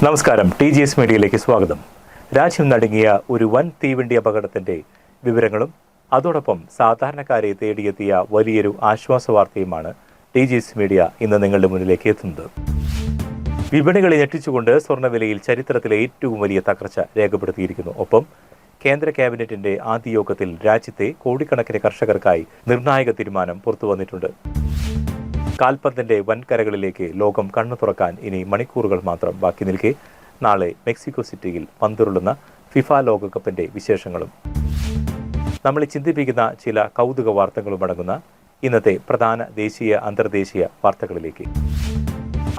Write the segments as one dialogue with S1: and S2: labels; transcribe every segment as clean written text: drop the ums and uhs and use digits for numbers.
S1: നമസ്കാരം, TGS മീഡിയയിലേക്ക് സ്വാഗതം. രാജ്യം നടുങ്ങിയ ഒരു വൻ തീവണ്ടി അപകടത്തിന്റെ വിവരങ്ങളും അതോടൊപ്പം സാധാരണക്കാരെ തേടിയെത്തിയ വലിയൊരു ആശ്വാസ വാർത്തയുമാണ് TGS മീഡിയ ഇന്ന് നിങ്ങളുടെ മുന്നിലേക്ക് എത്തുന്നത്. വിപണികളെ ഞെട്ടിച്ചുകൊണ്ട് സ്വർണ്ണവിലയിൽ ചരിത്രത്തിലെ ഏറ്റവും വലിയ തകർച്ച രേഖപ്പെടുത്തിയിരിക്കുന്നു. ഒപ്പം കേന്ദ്ര ക്യാബിനറ്റിന്റെ ആദ്യ യോഗത്തിൽ രാജ്യത്തെ കോടിക്കണക്കിന് കർഷകർക്കായി നിർണായക തീരുമാനം പുറത്തുവന്നിട്ടുണ്ട്. കാൽപന്തിന്റെ വൻകരകളിലേക്ക് ലോകം കണ്ണു തുറക്കാൻ ഇനി മണിക്കൂറുകൾ മാത്രം ബാക്കി നിൽക്കെ നാളെ മെക്സിക്കോ സിറ്റിയിൽ പന്തുരുളുന്ന ഫിഫ ലോകകപ്പിന്റെ വിശേഷങ്ങളും നമ്മളെ ചിന്തിപ്പിക്കുന്ന ചില കൗതുക വാർത്തകളും അടങ്ങുന്ന ഇന്നത്തെ പ്രധാന ദേശീയ അന്തർദേശീയ വാർത്തകളിലേക്ക്.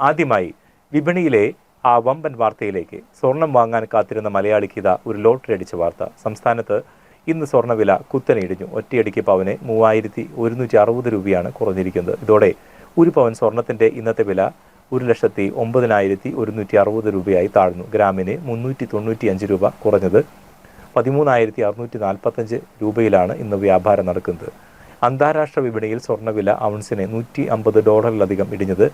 S1: ആദ്യമായി വിപണിയിലെ ആ വമ്പൻ വാർത്തയിലേക്ക്. സ്വർണം വാങ്ങാൻ കാത്തിരുന്ന മലയാളിക്ക് ഇതാ ഒരു ലോട്ടറി അടിച്ച വാർത്ത. സംസ്ഥാനത്ത് ഇന്ന് സ്വർണ്ണവില കുത്തനെ ഇടിഞ്ഞു. ഒറ്റയടിക്ക് പവന് 3160 രൂപയാണ് കുറഞ്ഞിരിക്കുന്നത്. ഇതോടെ ഒരു പവൻ സ്വർണത്തിന്റെ ഇന്നത്തെ വില 1,09,160 രൂപയായി താഴ്ന്നു. ഗ്രാമിന് 395 രൂപ കുറഞ്ഞത് 13,645 രൂപയിലാണ് ഇന്ന് വ്യാപാരം നടക്കുന്നത്. അന്താരാഷ്ട്ര വിപണിയിൽ സ്വർണ്ണവില ഔൺസിന് $150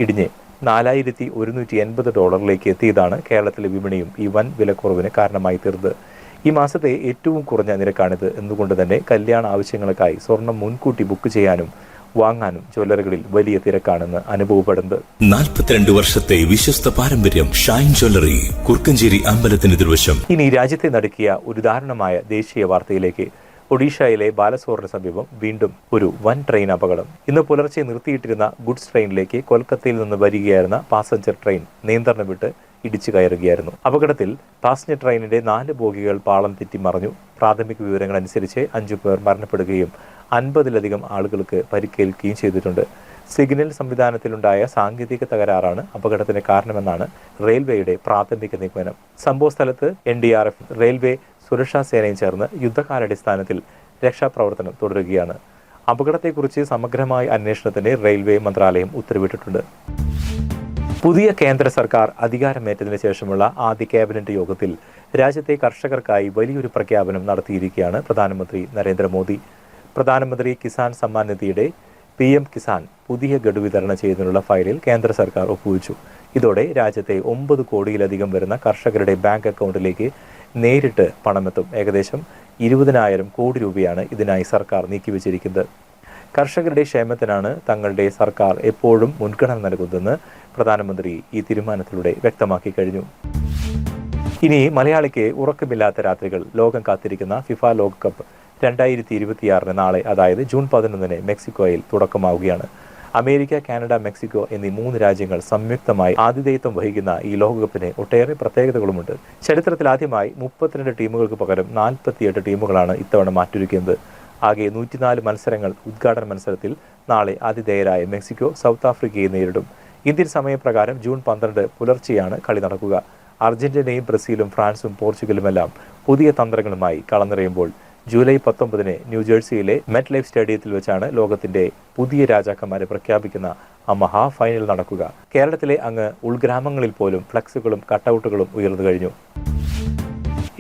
S1: ഇടിഞ്ഞ് 4,180 ഡോളറിലേക്ക് എത്തിയതാണ് കേരളത്തിലെ വിപണിയും ഈ വൻ വിലക്കുറവിന് കാരണമായി തീർന്നത്. ഈ മാസത്തെ ഏറ്റവും കുറഞ്ഞ നിരക്കാണിത്. എന്നുകൊണ്ട് തന്നെ കല്യാണ ആവശ്യങ്ങൾക്കായി സ്വർണം മുൻകൂട്ടി ബുക്ക് ചെയ്യാനും വാങ്ങാനും ജ്വല്ലറികളിൽ വലിയ തിരക്കാണെന്ന് അനുഭവപ്പെടുന്നത്.
S2: 42 വർഷത്തെ വിശ്വസ്ത പാരമ്പര്യം ഷൈൻ ജ്വല്ലറി, കുർക്കഞ്ചേരി അമ്പലത്തിന് എതിർവശം.
S1: ഇനി രാജ്യത്തെ നടുക്കിയ ഒരു ദാരുണമായ ദേശീയ വാർത്തയിലേക്ക്. ഒഡീഷയിലെ ബാലസോറിന് സമീപം വീണ്ടും ഒരു വൻ ട്രെയിൻ അപകടം. ഇന്ന് പുലർച്ചെ നിർത്തിയിട്ടിരുന്ന ഗുഡ്സ് ട്രെയിനിലേക്ക് കൊൽക്കത്തയിൽ നിന്ന് വരികയായിരുന്ന പാസഞ്ചർ ട്രെയിൻ നിയന്ത്രണം വിട്ട് ഇടിച്ചു കയറുകയായിരുന്നു. അപകടത്തിൽ പാസഞ്ചർ ട്രെയിനിന്റെ 4 ബോഗികൾ പാളം തെറ്റി മറിഞ്ഞു. പ്രാഥമിക വിവരങ്ങൾ അനുസരിച്ച് 5 പേർ മരണപ്പെടുകയും 50-ലധികം ആളുകൾക്ക് പരിക്കേൽക്കുകയും ചെയ്തിട്ടുണ്ട്. സിഗ്നൽ സംവിധാനത്തിലുണ്ടായ സാങ്കേതിക തകരാറാണ് അപകടത്തിന് കാരണമെന്നാണ് റെയിൽവേയുടെ പ്രാഥമിക നിഗമനം. സംഭവസ്ഥലത്ത് NDRF, റെയിൽവേ സുരക്ഷാ സേനയും ചേർന്ന് യുദ്ധകാലാടിസ്ഥാനത്തിൽ രക്ഷാപ്രവർത്തനം തുടരുകയാണ്. അപകടത്തെക്കുറിച്ച് സമഗ്രമായ അന്വേഷണത്തിന് റെയിൽവേ മന്ത്രാലയം ഉത്തരവിട്ടിട്ടുണ്ട്. പുതിയ കേന്ദ്ര സർക്കാർ അധികാരമേറ്റതിനു ശേഷമുള്ള ആദ്യ ക്യാബിനറ്റ് യോഗത്തിൽ രാജ്യത്തെ കർഷകർക്കായി വലിയൊരു പ്രഖ്യാപനം നടത്തിയിരിക്കുകയാണ് പ്രധാനമന്ത്രി നരേന്ദ്രമോദി. പ്രധാനമന്ത്രി കിസാൻ സമ്മാൻ നിധിയുടെ PM കിസാൻ പുതിയ ഗഡു വിതരണം ചെയ്യുന്നതിനുള്ള ഫയലിൽ കേന്ദ്ര സർക്കാർ ഒപ്പുവെച്ചു. ഇതോടെ രാജ്യത്തെ 9 കോടിയിലധികം വരുന്ന കർഷകരുടെ ബാങ്ക് അക്കൗണ്ടിലേക്ക് നേരിട്ട് പണമെത്തും. ഏകദേശം 20,000 കോടി രൂപയാണ് ഇതിനായി സർക്കാർ നീക്കിവച്ചിരിക്കുന്നത്. കർഷകരുടെ ക്ഷേമത്തിനാണ് തങ്ങളുടെ സർക്കാർ എപ്പോഴും മുൻഗണന നൽകുന്നതെന്ന് പ്രധാനമന്ത്രി ഈ തീരുമാനത്തിലൂടെ വ്യക്തമാക്കി കഴിഞ്ഞു. ഇനി മലയാളിക്ക് ഉറക്കമില്ലാത്ത രാത്രികൾ. ലോകം കാത്തിരിക്കുന്ന ഫിഫ ലോകകപ്പ് 2026 നാളെ, അതായത് ജൂൺ 11 മെക്സിക്കോയിൽ തുടക്കമാവുകയാണ്. അമേരിക്ക, കാനഡ, മെക്സിക്കോ എന്നീ 3 രാജ്യങ്ങൾ സംയുക്തമായി ആതിഥേയത്വം വഹിക്കുന്ന ഈ ലോകകപ്പിന് ഒട്ടേറെ പ്രത്യേകതകളുമുണ്ട്. ചരിത്രത്തിലാദ്യമായി 32 ടീമുകൾക്ക് പകരം 48 ടീമുകളാണ് ഇത്തവണ മാറ്റൊരുക്കുന്നത്. ആകെ 104 മത്സരങ്ങൾ. ഉദ്ഘാടന മത്സരത്തിൽ നാളെ ആതിഥേയരായ മെക്സിക്കോ സൗത്ത് ആഫ്രിക്കയെ നേരിടും. ഇന്ത്യൻ സമയപ്രകാരം ജൂൺ 12 പുലർച്ചെയാണ് കളി നടക്കുക. അർജന്റീനയും ബ്രസീലും ഫ്രാൻസും പോർച്ചുഗലുമെല്ലാം പുതിയ തന്ത്രങ്ങളുമായി കളനിറയുമ്പോൾ ജൂലൈ 19 ന്യൂജേഴ്സിയിലെ മെറ്റ് ലൈഫ് സ്റ്റേഡിയത്തിൽ വെച്ചാണ് ലോകത്തിന്റെ പുതിയ രാജാക്കന്മാരെ പ്രഖ്യാപിക്കുന്ന ആ മഹാ ഫൈനൽ നടക്കുക. കേരളത്തിലെ അങ്ങ് ഉൾഗ്രാമങ്ങളിൽ പോലും ഫ്ലക്സുകളും കട്ടൗട്ടുകളും ഉയർന്നു കഴിഞ്ഞു.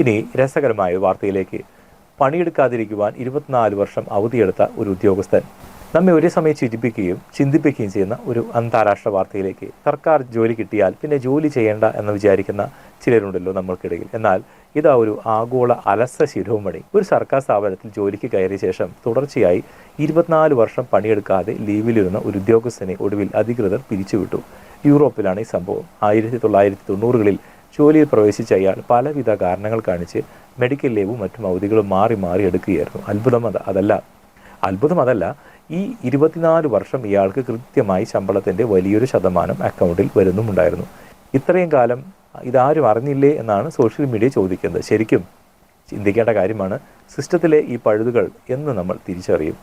S1: ഇനി രസകരമായ വാർത്തയിലേക്ക്. പണിയെടുക്കാതിരിക്കുവാൻ 24 വർഷം അവധിയെടുത്ത ഒരു ഉദ്യോഗസ്ഥൻ. നമ്മെ ഒരേ സമയം ചിന്തിപ്പിക്കുകയും ചെയ്യുന്ന ഒരു അന്താരാഷ്ട്ര വാർത്തയിലേക്ക്. സർക്കാർ ജോലി കിട്ടിയാൽ പിന്നെ ജോലി ചെയ്യേണ്ട എന്ന് വിചാരിക്കുന്ന ചിലരുണ്ടല്ലോ നമ്മൾക്കിടയിൽ. എന്നാൽ ഇതാ ഒരു ആഗോള അലസ ശിരോമണി. ഒരു സർക്കാർ സ്ഥാപനത്തിൽ ജോലിക്ക് കയറിയ ശേഷം തുടർച്ചയായി 24 വർഷം പണിയെടുക്കാതെ ലീവിലിരുന്ന ഒരു ഉദ്യോഗസ്ഥനെ ഒടുവിൽ അധികൃതർ പിരിച്ചുവിട്ടു. യൂറോപ്പിലാണ് ഈ സംഭവം. 1990കളിൽ ജോലിയിൽ പ്രവേശിച്ച അയാൾ പലവിധ കാരണങ്ങൾ കാണിച്ച് മെഡിക്കൽ ലീവും മറ്റും അവധികളും മാറി എടുക്കുകയായിരുന്നു. അത്ഭുതം അതല്ല, ഈ 24 വർഷം ഇയാൾക്ക് കൃത്യമായി ശമ്പളത്തിന്റെ വലിയൊരു ശതമാനം അക്കൗണ്ടിൽ വരുന്നുമുണ്ടായിരുന്നു. ഇത്രയും കാലം ഇതാരും അറിഞ്ഞില്ലേ എന്നാണ് സോഷ്യൽ മീഡിയ ചോദിക്കുന്നത്. ശരിക്കും ചിന്തിക്കേണ്ട കാര്യമാണ്. സിസ്റ്റത്തിലെ ഈ പഴുതുകൾ എന്ന് നമ്മൾ തിരിച്ചറിയും.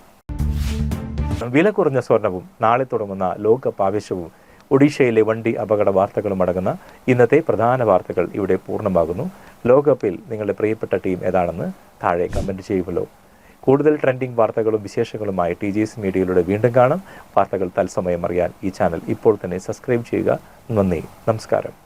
S1: വില കുറഞ്ഞ സ്വർണവും നാളെ തുടങ്ങുന്ന ലോകകപ്പ് ആവേശവും ഒഡീഷയിലെ വണ്ടി അപകട വാർത്തകളും അടങ്ങുന്ന ഇന്നത്തെ പ്രധാന വാർത്തകൾ ഇവിടെ പൂർണ്ണമാകുന്നു. ലോകകപ്പിൽ നിങ്ങളുടെ പ്രിയപ്പെട്ട ടീം ഏതാണെന്ന് താഴെ കമന്റ് ചെയ്യുമല്ലോ. കൂടുതൽ ട്രെൻഡിംഗ് വാർത്തകളും വിശേഷങ്ങളുമായി TGS മീഡിയയിലൂടെ വീണ്ടും കാണാം. വാർത്തകൾ തത്സമയം അറിയാൻ ഈ ചാനൽ ഇപ്പോൾ തന്നെ സബ്സ്ക്രൈബ് ചെയ്യുക. നന്ദി, നമസ്കാരം.